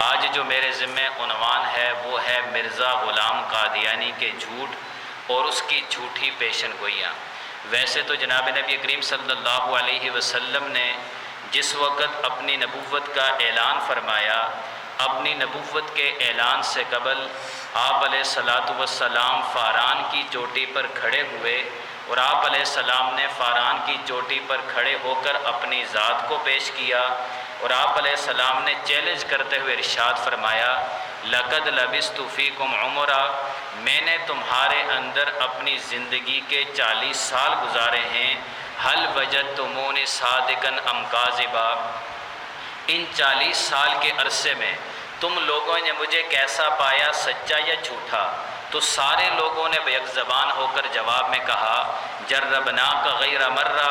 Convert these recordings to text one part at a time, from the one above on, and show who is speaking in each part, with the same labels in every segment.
Speaker 1: آج جو میرے ذمہ عنوان ہے وہ ہے مرزا غلام قادیانی کے جھوٹ اور اس کی جھوٹی پیشن گوئیاں۔ ویسے تو جناب نبی کریم صلی اللہ علیہ وسلم نے جس وقت اپنی نبوت کا اعلان فرمایا، اپنی نبوت کے اعلان سے قبل آپ علیہ الصلاۃ والسلام فاران کی چوٹی پر کھڑے ہوئے اور آپ علیہ السلام نے فاران کی چوٹی پر کھڑے ہو کر اپنی ذات کو پیش کیا اور آپ علیہ السلام نے چیلنج کرتے ہوئے ارشاد فرمایا، لقد لبثت فیکم عمرا، میں نے تمہارے اندر اپنی زندگی کے 40 سال گزارے ہیں، حل وجدتمونی صادقا ام کاذبا، ان 40 سال کے عرصے میں تم لوگوں نے مجھے کیسا پایا، سچا یا جھوٹا؟ تو سارے لوگوں نے بیک زبان ہو کر جواب میں کہا، جربناک غیر مرہ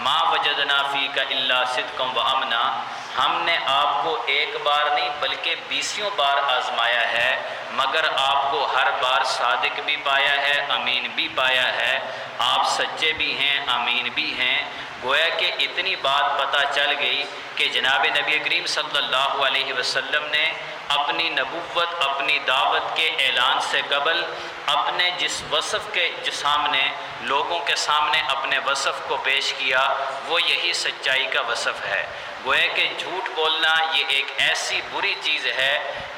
Speaker 1: ما وجدنا فیک الا صدقا و امنا، ہم نے آپ کو ایک بار نہیں بلکہ 20 بار آزمایا ہے، مگر آپ کو ہر بار صادق بھی پایا ہے، امین بھی پایا ہے، آپ سچے بھی ہیں، امین بھی ہیں۔ گویا کہ اتنی بات پتہ چل گئی کہ جناب نبی کریم صلی اللہ علیہ وسلم نے اپنی نبوت، اپنی دعوت کے اعلان سے قبل اپنے جس وصف کے سامنے، لوگوں کے سامنے اپنے وصف کو پیش کیا، وہ یہی سچائی کا وصف ہے۔ گویا کہ جھوٹ بولنا یہ ایک ایسی بری چیز ہے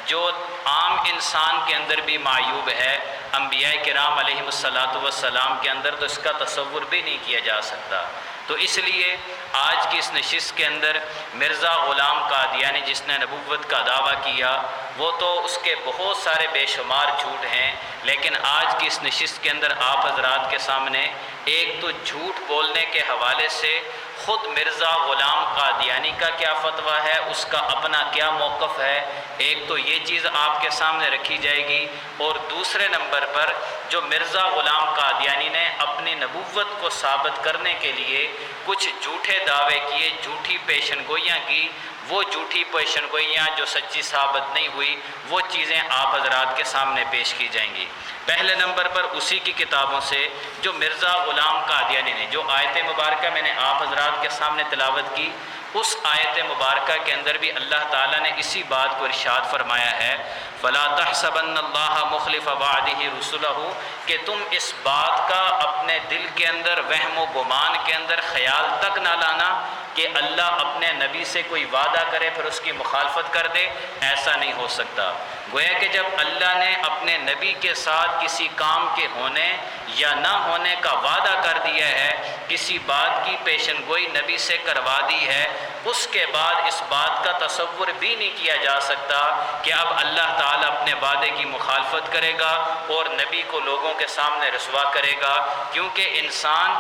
Speaker 1: جو عام انسان کے اندر بھی معیوب ہے، انبیاء کرام علیہ الصلاۃ والسلام کے اندر تو اس کا تصور بھی نہیں کیا جا سکتا۔ تو اس لیے آج کی اس نشست کے اندر مرزا غلام قادیانی جس نے نبوت کا دعویٰ کیا، وہ تو اس کے بہت سارے بے شمار جھوٹ ہیں، لیکن آج کی اس نشست کے اندر آپ حضرات کے سامنے ایک تو جھوٹ بولنے کے حوالے سے خود مرزا غلام قادیانی کا کیا فتویٰ ہے، اس کا اپنا کیا موقف ہے، ایک تو یہ چیز آپ کے سامنے رکھی جائے گی، اور دوسرے نمبر پر جو مرزا غلام قادیانی نے اپنی نبوت کو ثابت کرنے کے لیے کچھ جھوٹے دعوے کیے، جھوٹی پیشن گوئیاں کی، وہ جھوٹی پیشن گوئیاں جو سچی ثابت نہیں ہوئی، وہ چیزیں آپ حضرات کے سامنے پیش کی جائیں گی۔ پہلے نمبر پر اسی کی کتابوں سے جو مرزا غلام قادیانی نے جو آیت مبارکہ میں نے آپ حضرات کے سامنے تلاوت کی، اس آیت مبارکہ کے اندر بھی اللہ تعالیٰ نے اسی بات کو ارشاد فرمایا ہے، فَلَا تَحْسَبَنَّ اللَّهَ مُخْلِفَ وَعْدِهِ رُسُلَهُ، کہ تم اس بات کا اپنے دل کے اندر، وہم و گمان کے اندر خیال تک نہ لانا کہ اللہ اپنے نبی سے کوئی وعدہ کرے پھر اس کی مخالفت کر دے، ایسا نہیں ہو سکتا۔ گویا کہ جب اللہ نے اپنے نبی کے ساتھ کسی کام کے ہونے یا نہ ہونے کا وعدہ کر دیا ہے، کسی بات کی پیشن گوئی نبی سے کروا دی ہے، اس کے بعد اس بات کا تصور بھی نہیں کیا جا سکتا کہ اب اللہ تعالیٰ اپنے وعدے کی مخالفت کرے گا اور نبی کو لوگوں کے سامنے رسوا کرے گا، کیونکہ انسان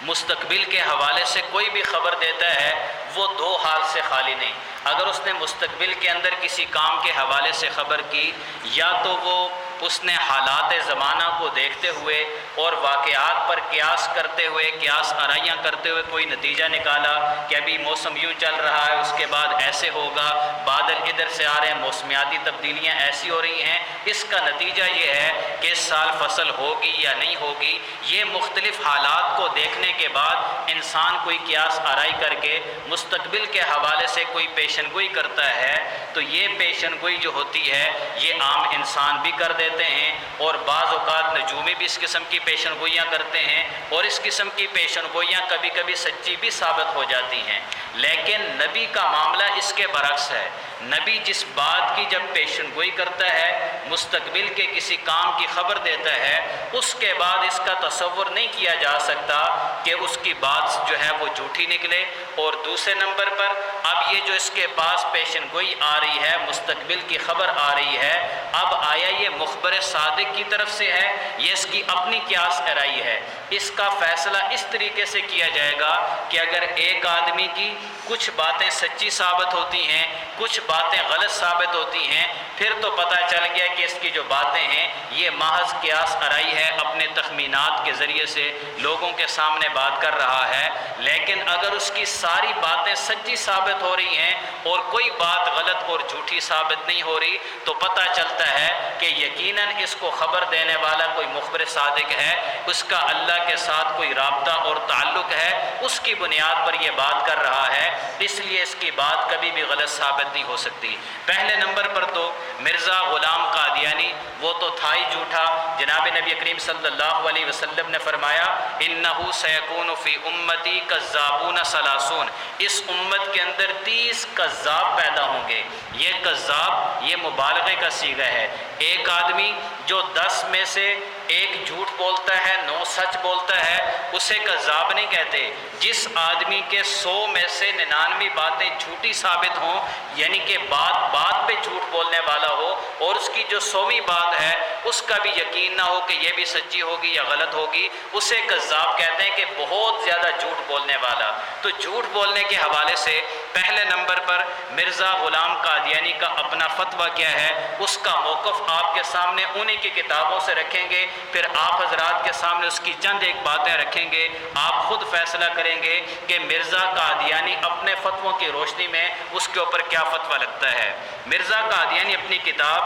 Speaker 1: مستقبل کے حوالے سے کوئی بھی خبر دیتا ہے وہ دو حال سے خالی نہیں۔ اگر اس نے مستقبل کے اندر کسی کام کے حوالے سے خبر کی، یا تو وہ اس نے حالات زمانہ کو دیکھتے ہوئے اور واقعات پر قیاس کرتے ہوئے، قیاس آرائیاں کرتے ہوئے کوئی نتیجہ نکالا کہ ابھی موسم یوں چل رہا ہے، اس کے بعد ایسے ہوگا، بادل ادھر سے آ رہے ہیں، موسمیاتی تبدیلیاں ایسی ہو رہی ہیں، اس کا نتیجہ یہ ہے کہ اس سال فصل ہوگی یا نہیں ہوگی۔ یہ مختلف حالات کو دیکھنے کے بعد انسان کوئی قیاس آرائی کر کے مستقبل کے حوالے سے کوئی پیشن گوئی کرتا ہے، تو یہ پیشن گوئی جو ہوتی ہے یہ عام انسان بھی کر دیتے ہیں، اور بعض اوقات نجومی بھی اس قسم کی پیشن گوئیاں کرتے ہیں، اور اس قسم کی پیشن گوئیاں کبھی کبھی سچی بھی ثابت ہو جاتی ہیں۔ لیکن نبی کا معاملہ اس کے برعکس ہے۔ نبی جس بات کی جب پیشن گوئی کرتا ہے، مستقبل کے کسی کام کی خبر دیتا ہے، اس کے بعد اس کا تصور نہیں کیا جا سکتا کہ اس کی بات جو ہے وہ جھوٹی نکلے۔ اور دوسرے نمبر پر اب یہ جو اس کے پاس پیشن گوئی آ رہی ہے، مستقبل کی خبر آ رہی ہے، اب آیا یہ مخبر صادق کی طرف سے ہے، یہ اس کی اپنی قیاس آرائی ہے۔ اس کا فیصلہ اس طریقے سے کیا جائے گا کہ اگر ایک آدمی کی کچھ باتیں سچی ثابت ہوتی ہیں، کچھ باتیں غلط ثابت ہوتی ہیں، پھر تو پتہ چل گیا کہ اس کی جو باتیں ہیں یہ محض قیاس آرائی ہے، اپنے تخمینات کے ذریعے سے لوگوں کے سامنے بات کر رہا ہے۔ لیکن اگر اس کی ساری باتیں سچی ثابت ہو رہی ہیں اور کوئی بات غلط ہو اور جھوٹی ثابت نہیں ہو رہی تو پتہ چلتا ہے کہ یقیناً اس کو خبر دینے والا کوئی مخبر صادق ہے، اس کا اللہ کے ساتھ کوئی رابطہ اور تعلق ہے، اس کی بنیاد پر یہ بات کر رہا ہے، اس لیے اس کی بات کبھی بھی غلط ثابت نہیں ہو سکتی۔ پہلے نمبر پر تو مرزا غلام قادیانی وہ تو تھا ہی جھوٹا۔ جناب نبی کریم صلی اللہ علیہ وسلم نے فرمایا انہ سیکون فی امتی کذابون ثلاثون، اس امت کے اندر 30 کذاب پیدا ہوں گے۔ یہ کذاب یہ مبالغے کا صیغہ ہے، ایک آدمی جو 10 میں سے ایک جھوٹ بولتا ہے 9 سچ بولتا ہے اسے کذاب نہیں کہتے۔ جس آدمی کے 100 میں سے 99 باتیں جھوٹی ثابت ہوں، یعنی کہ بات بات پہ جھوٹ بولنے والا ہو اور اس کی جو 100ویں بات ہے اس کا بھی یقین نہ ہو کہ یہ بھی سچی ہوگی یا غلط ہوگی، اسے کذاب کہتے ہیں کہ بہت زیادہ جھوٹ بولنے والا۔ تو جھوٹ بولنے کے حوالے سے پہلے نمبر پر مرزا غلام قادیانی کا اپنا فتویٰ کیا ہے، اس کا موقف آپ کے سامنے انہی کی کتابوں سے رکھیں گے، پھر آپ حضرات کے سامنے اس کی چند ایک باتیں رکھیں گے، آپ خود فیصلہ کریں گے کہ مرزا قادیانی اپنے فتووں کی روشنی میں اس کے اوپر کیا فتویٰ لگتا ہے۔ مرزا قادیانی اپنی کتاب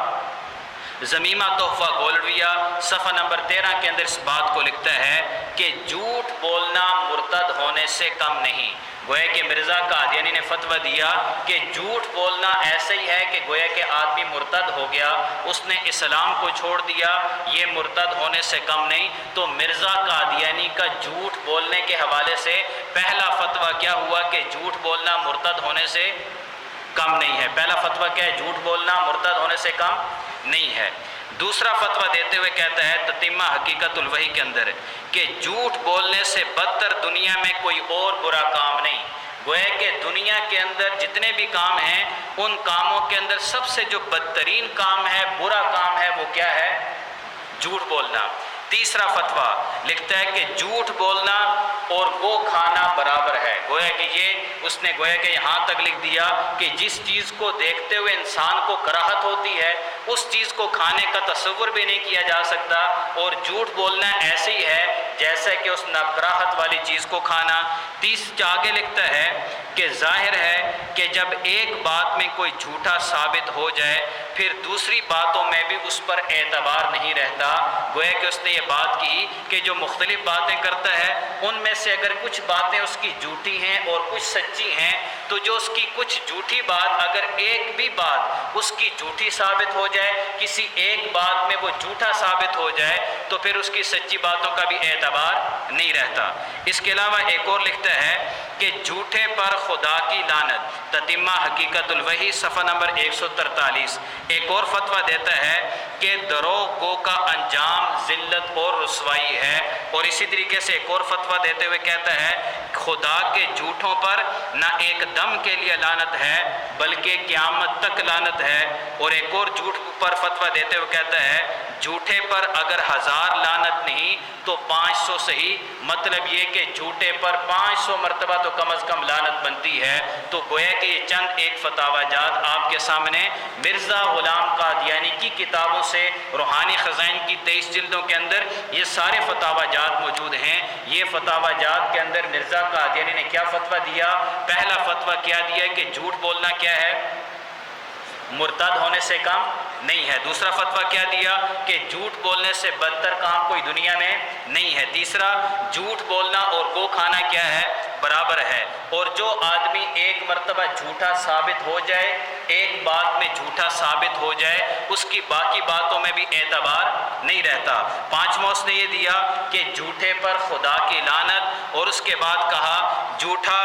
Speaker 1: ضمیمہ تحفہ گولرویہ صفحہ نمبر 13 کے اندر اس بات کو لکھتا ہے کہ جھوٹ بولنا مرتد ہونے سے کم نہیں۔ گویا کہ مرزا قادیانی نے فتویٰ دیا کہ جھوٹ بولنا ایسے ہی ہے کہ گویا کہ آدمی مرتد ہو گیا، اس نے اسلام کو چھوڑ دیا، یہ مرتد ہونے سے کم نہیں۔ تو مرزا قادیانی کا جھوٹ بولنے کے حوالے سے پہلا فتویٰ کیا ہوا کہ جھوٹ بولنا مرتد ہونے سے کم نہیں ہے۔ پہلا فتویٰ کیا ہے؟ جھوٹ بولنا مرتد ہونے سے کم نہیں ہے۔ دوسرا فتویٰ دیتے ہوئے کہتا ہے تتمہ حقیقت الوحی کے اندر کہ جھوٹ بولنے سے بدتر دنیا میں کوئی اور برا کام نہیں۔ گویا کہ دنیا کے اندر جتنے بھی کام ہیں ان کاموں کے اندر سب سے جو بدترین کام ہے، برا کام ہے، وہ کیا ہے؟ جھوٹ بولنا۔ تیسرا فتویٰ لکھتا ہے کہ جھوٹ بولنا اور گو کھانا برابر ہے۔ گویا کہ یہ اس نے گویا کہ یہاں تک لکھ دیا کہ جس چیز کو دیکھتے ہوئے انسان کو کراہت ہوتی ہے اس چیز کو کھانے کا تصور بھی نہیں کیا جا سکتا، اور جھوٹ بولنا ایسے ہی ہے جیسے کہ اس ناکراہت والی چیز کو کھانا۔ آگے لکھتا ہے کہ ظاہر ہے کہ جب ایک بات میں کوئی جھوٹا ثابت ہو جائے پھر دوسری باتوں میں بھی اس پر اعتبار نہیں رہتا۔ گویا کہ اس نے یہ بات کی کہ جو مختلف باتیں کرتا ہے ان میں سے اگر کچھ باتیں اس کی جھوٹی ہیں اور کچھ سچی ہیں تو جو اس کی کچھ جھوٹی بات اگر ایک بھی بات اس کی جھوٹی ثابت ہو جائے، کسی ایک بات میں وہ جھوٹا ثابت ہو جائے تو پھر اس کی سچی باتوں کا بھی اعتبار نہیں رہتا۔ اس کے علاوہ ایک اور لکھتا ہے کہ جھوٹے پر خدا کی لعنت، تتمہ حقیقت الوحی صفحہ نمبر 143۔ ایک اور فتویٰ دیتا ہے کہ دروغ گو کا انجام ذلت اور رسوائی ہے، اور اسی طریقے سے ایک اور فتویٰ دیتے ہوئے کہتا ہے خدا کے جھوٹوں پر نہ ایک دم کے لیے لعنت ہے بلکہ قیامت تک لعنت ہے۔ اور ایک اور جھوٹ پر فتویٰ دیتے ہوئے کہتا ہے جھوٹے پر اگر 1000 لعنت نہیں تو 500 صحیح، مطلب یہ کہ جھوٹے پر 500 مرتبہ تو کم از کم لعنت بنتی ہے۔ تو گویا کہ یہ چند ایک فتاوی جات آپ کے سامنے مرزا غلام قادیانی کی کتابوں سے روحانی خزائن کی 23 جلدوں کے اندر یہ سارے فتاوی جات موجود ہیں۔ یہ فتاوی جات کے اندر مرزا قادیانی نے کیا فتویٰ دیا؟ پہلا فتویٰ کیا دیا کہ جھوٹ بولنا کیا ہے؟ مرتد ہونے سے کم نہیں ہے۔ دوسرا فتویٰ کیا دیا کہ جھوٹ بولنے سے بدتر کام کوئی دنیا میں نہیں ہے۔ تیسرا جھوٹ بولنا اور گو کھانا کیا ہے؟ برابر ہے۔ اور جو آدمی ایک مرتبہ جھوٹا ثابت ہو جائے، ایک بات میں جھوٹا ثابت ہو جائے، اس کی باقی باتوں میں بھی اعتبار نہیں رہتا۔ پانچواں اس نے یہ دیا کہ جھوٹے پر خدا کی لعنت، اور اس کے بعد کہا جھوٹا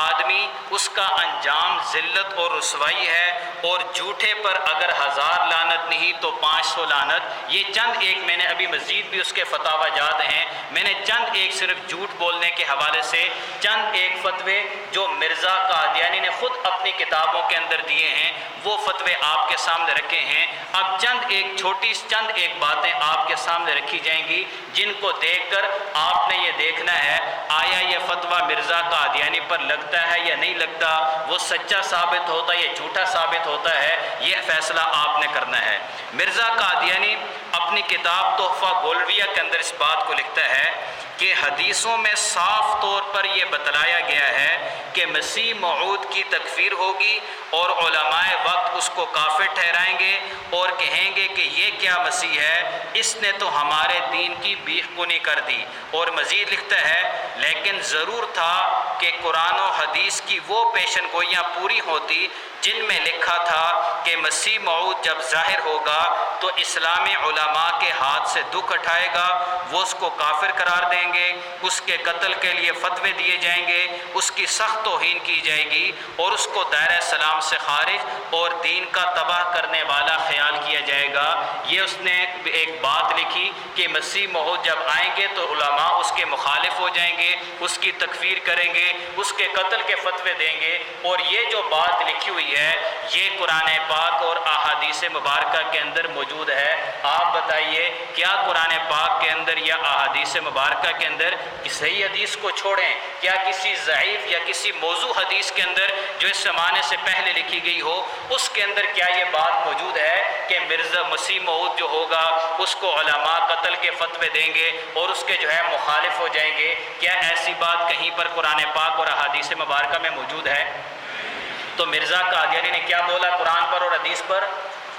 Speaker 1: آدمی اس کا انجام ذلت اور رسوائی ہے، اور جھوٹے پر اگر 1000 لعنت نہیں تو 500 لعنت۔ یہ چند ایک میں نے ابھی مزید بھی اس کے فتاوی جات ہیں، میں نے چند ایک صرف جھوٹ بولنے کے حوالے سے چند ایک فتوے جو مرزا قادیانی نے خود اپنی کتابوں کے اندر دیے ہیں وہ فتوے آپ کے سامنے رکھے ہیں۔ اب چند ایک باتیں آپ کے سامنے رکھی جائیں گی جن کو دیکھ کر آپ نے یہ دیکھنا ہے آیا یہ فتویٰ مرزا قادیانی پر لگتا ہے یا نہیں لگتا، وہ سچا ثابت ہوتا ہے یا جھوٹا ثابت ہوتا ہے، یہ فیصلہ آپ نے کرنا ہے۔ مرزا قادیانی اپنی کتاب تحفہ گولریہ کے اندر اس بات کو لکھتا ہے کہ حدیثوں میں صاف طور پر یہ بتلایا گیا ہے کہ مسیح موعود کی تکفیر ہوگی اور علماء وقت اس کو کافر ٹھہرائیں گے اور کہیں گے کہ یہ کیا مسیح ہے، اس نے تو ہمارے دین کی بیخ کنی کر دی۔ اور مزید لکھتا ہے لیکن ضرور تھا کہ قرآن و حدیث کی وہ پیشن گوئیاں پوری ہوتی جن میں لکھا تھا کہ مسیح موعود جب ظاہر ہوگا تو اسلامی علماء کے ہاتھ سے دکھ اٹھائے گا، وہ اس کو کافر قرار دیں گے، اس کے قتل کے لیے فتوے دیے جائیں گے، اس کی سخت توہین کی جائے گی اور اس کو دائرہ اسلام سے خارج اور دین کا تباہ کرنے والا خیال کیا جائے گا۔ یہ اس نے ایک بات لکھی کہ مسیح موعود جب آئیں گے تو علماء اس کے مخالف ہو جائیں گے، اس کی تکفیر کریں گے، اس کے قتل کے فتوے دیں گے۔ اور یہ جو بات لکھی ہوئی ہے یہ قرآن پاک اور احادیث مبارکہ کے اندر موجود ہے۔ آپ بتائیے کیا قرآن پاک کے اندر یا احادیث مبارکہ کے اندر صحیح حدیث کو چھوڑیں، کیا کسی ضعیف یا کسی موضوع حدیث کے اندر جو اس زمانے سے پہلے لکھی گئی ہو اس کے اندر کیا یہ بات موجود ہے کہ مرزا مسیح موعود جو ہوگا اس کو علماء قتل کے فتوے دیں گے اور اس کے جو ہے مخالف ہو جائیں گے؟ کیا ایسی بات کہیں پر قرآن پاک اور احادیث مبارکہ میں موجود ہے؟ تو مرزا قادیانی نے کیا بولا؟ قرآن پر اور حدیث پر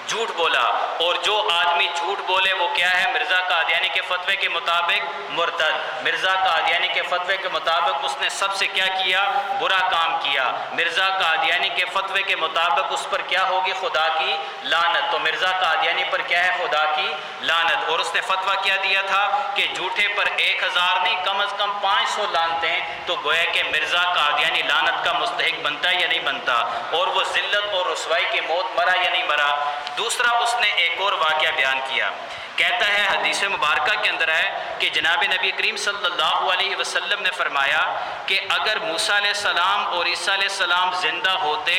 Speaker 1: جھوٹ بولا، اور جو آدمی جھوٹ بولے وہ کیا ہے؟ مرزا قادیانی کے فتوے کے مطابق مرتد۔ مرزا قادیانی کے فتوے کے مطابق اس نے سب سے کیا کیا؟ برا کام کیا۔ مرزا قادیانی کے فتوے کے مطابق اس پر کیا ہوگی؟ خدا کی لعنت۔ تو مرزا قادیانی پر کیا ہے؟ خدا کی لعنت۔ اور اس نے فتویٰ کیا دیا تھا کہ جھوٹے پر 1000 نہیں کم از کم 500 لعنتیں، تو گویا کہ مرزا قادیانی لعنت کا مستحق بنتا ہے یا نہیں بنتا؟ اور وہ ذلت اور رسوائی کی موت مرا یا نہیں مرا؟ دوسرا اس نے ایک اور واقعہ بیان کیا، کہتا ہے حدیث مبارکہ کے اندر ہے کہ جناب نبی کریم صلی اللہ علیہ وسلم نے فرمایا کہ اگر موسیٰ علیہ السلام اور عیسیٰ علیہ السلام زندہ ہوتے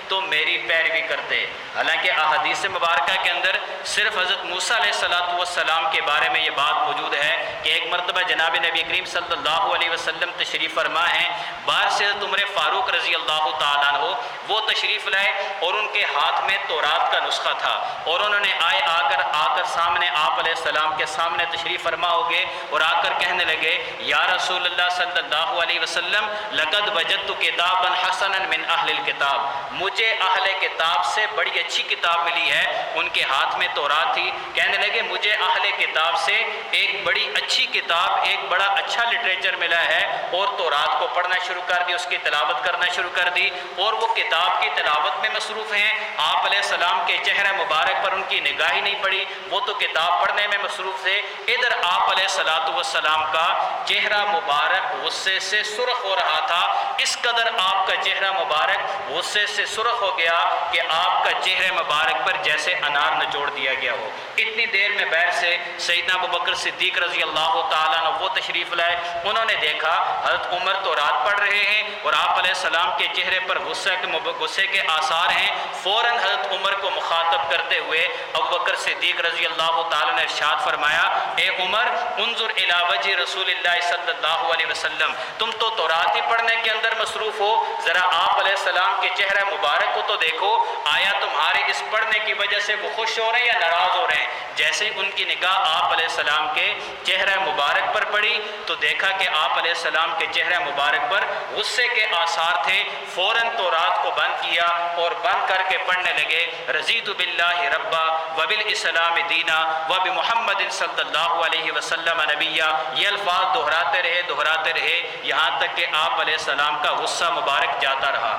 Speaker 1: تو میری پیروی کرتے۔ حالانکہ احادیث مبارکہ کے اندر صرف حضرت موسیٰ علیہ السلام کے بارے میں یہ بات موجود ہے کہ ایک مرتبہ جناب نبی کریم صلی اللہ علیہ وسلم تشریف فرما ہیں، باہر سے حضرت عمر فاروق رضی اللہ تعالیٰ عنہ وہ تشریف لائے اور ان کے ہاتھ میں تورات کا نسخہ تھا، اور انہوں نے آ کر سامنے آپ علیہ السلام کے سامنے تشریف فرما ہو گئے اور آ کر کہنے لگے یا رسول اللہ صلی اللہ علیہ وسلم لقد وجدت کتابا حسنا من اہل الکتاب، مجھے اہل کتاب سے بڑی اچھی کتاب ملی ہے۔ ان کے ہاتھ میں تورات تھی، کہنے لگے مجھے اہل کتاب سے ایک بڑی اچھی کتاب، ایک بڑا اچھا لٹریچر ملا ہے، اور تورات کو پڑھنا شروع کر دی، اس کی تلاوت کرنا شروع کر دی، اور وہ کتاب کی تلاوت میں مصروف ہیں۔ آپ علیہ السلام کے چہرہ مبارک پر ان کی نگاہ ہی نہیں پڑی، وہ تو کتاب پڑھنے میں مصروف تھے۔ ادھر آپ علیہ السلام کا چہرہ مبارک غصے سے سرخ ہو رہا تھا، اس قدر آپ کا چہرہ مبارک غصے سے سرخ ہو گیا کہ آپ کا چہرہ مبارک پر جیسے انار نچوڑ دیا گیا ہو۔ اتنی دیر میں بیر سے سیدنا ابوبکر صدیق رضی اللہ تعالیٰ عنہ وہ تشریف لائے، انہوں نے دیکھا حضرت عمر تورات پڑھ رہے ہیں اور آپ علیہ السلام کے چہرے پر غصے کے آثار ہیں۔ فوراً حضرت عمر کو مخاطب کرتے ہوئے ابوبکر صدیق رضی اللہ تعالیٰ نے ارشاد فرمایا اے عمر انظر الی وجہ رسول اللہ صلی اللہ علیہ وسلم، تم تو تورات ہی پڑھنے کے اندر مصروف ہو، ذرا آپ علیہ السلام کے چہرہ مبارک کو تو دیکھو، آیا تمہارے اس پڑھنے کی وجہ سے وہ خوش ہو رہے ہیں یا ناراض ہو رہے ہیں؟ جیسے ان کی نگاہ آپ علیہ السلام کے چہرہ مبارک پر پڑی تو دیکھا کہ آپ علیہ السلام کے چہرہ مبارک پر غصے کے آثار تھے۔ فوراً تورات کو بند کیا اور بند کر کے پڑھنے لگے رضیت باللہ ربا وبالاسلام دینا وبمحمد صلی اللہ علیہ وسلم نبیا۔ یہ الفاظ دہراتے رہے یہاں تک کہ آپ علیہ السلام کا غصہ مبارک جاتا رہا۔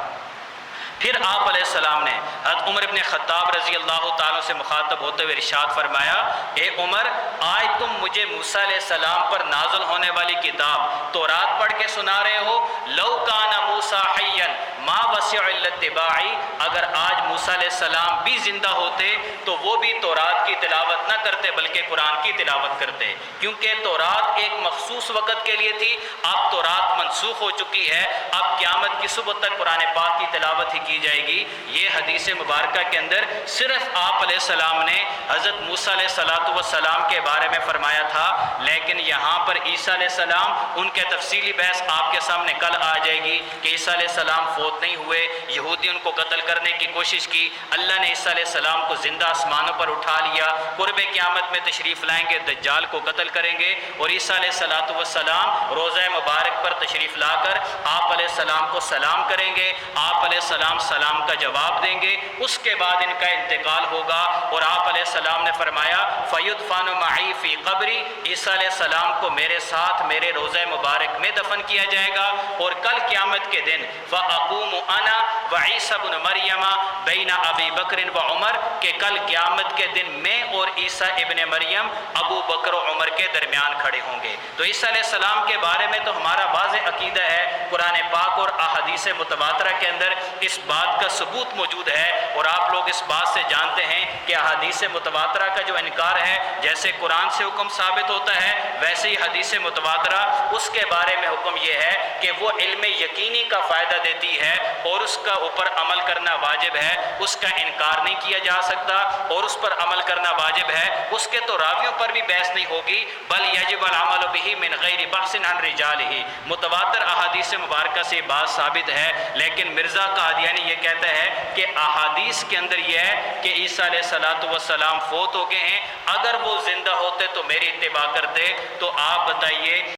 Speaker 1: پھر آپ علیہ السلام نے حضرت عمر بن خطاب رضی اللہ تعالیٰ سے مخاطب ہوتے ہوئے ارشاد فرمایا اے عمر آج تم مجھے موسیٰ علیہ السلام پر نازل ہونے والی کتاب تورات پڑھ کے سنا رہے ہو، لو کان موسیٰ حیا ما وسع الا اتباعی، اگر آج موسیٰ علیہ السلام بھی زندہ ہوتے تو وہ بھی تورات کی تلاوت نہ کرتے بلکہ قرآن کی تلاوت کرتے، کیونکہ تورات ایک مخصوص وقت کے لیے تھی، اب تورات منسوخ ہو چکی ہے، اب قیامت کی صبح تک قرآن پاک کی تلاوت ہی کی جائے گی۔ یہ حدیث مبارکہ کے اندر صرف آپ علیہ السلام نے حضرت موسیٰ علیہ السلام کے بارے میں فرمایا تھا، لیکن یہاں پر عیسیٰ علیہ السلام ان کے تفصیلی بحث آپ کے سامنے کل آ جائے گی کہ عیسیٰ علیہ السلام فوت فوت نہیں ہوئے، یہودی ان کو قتل کرنے کی کوشش کی، اللہ نے عیسیٰ علیہ السلام کو زندہ آسمانوں پر اٹھا لیا، قرب قیامت میں تشریف لائیں گے، دجال کو قتل کریں گے، اور عیسیٰ علیہ السلام روضہ مبارک پر تشریف لا کر آپ علیہ السلام کو سلام کریں گے، آپ علیہ السلام سلام کا جواب دیں گے، اس کے بعد ان کا انتقال ہوگا، اور آپ علیہ السلام نے فرمایا فَيُدْفَنُ مَعِي فِي قَبْرِي، عیسیٰ علیہ السلام کو میرے ساتھ میرے روضہ مبارک میں دفن کیا جائے گا، اور کل قیامت کے دن فَأَقُومُ أَنَا وَعِيسَى بْنُ مَرْيَمَ بَيْنَ أَبِي بَكْرٍ وَعُمَرٍ، کہ کل قیامت کے دن میں اور عیسیٰ ابن مریم ابو بکر و عمر کے درمیان کھڑے ہوں گے۔ تو عیسیٰ علیہ السلام کے بارے میں تو ہمارا واضح عقیدہ ہے، قرآن پاک اور احادیث متواترہ کے اندر اس بات کا ثبوت موجود ہے، اور آپ لوگ اس بات سے جانتے ہیں کہ احادیث متواترہ کا جو انکار ہے، جیسے قرآن سے حکم ثابت ہوتا ہے ویسے ہی حدیث متواترہ اس کے بارے میں حکم یہ ہے کہ وہ علم یقینی کا فائدہ دیتی ہے اور اس کا اوپر عمل کرنا واجب ہے، اس کا انکار نہیں کیا جا سکتا، اور اس پر عمل کرنا واجب ہے، اس کے تو راویوں پر بھی بحث نہیں ہوگی، بل یجب العمل به من غیر بحث عن رجاله، متواتر احادیث مبارکہ سے بات ثابت ہے، لیکن مرزا قادیانی یہ کہتا ہے کہ احادیث کے اندر یہ ہے کہ عیسیٰ علیہ السلام فوت ہو گئے ہیں، اگر وہ زندہ ہوتے تو میری اتباع کرتے، تو آپ بتائیے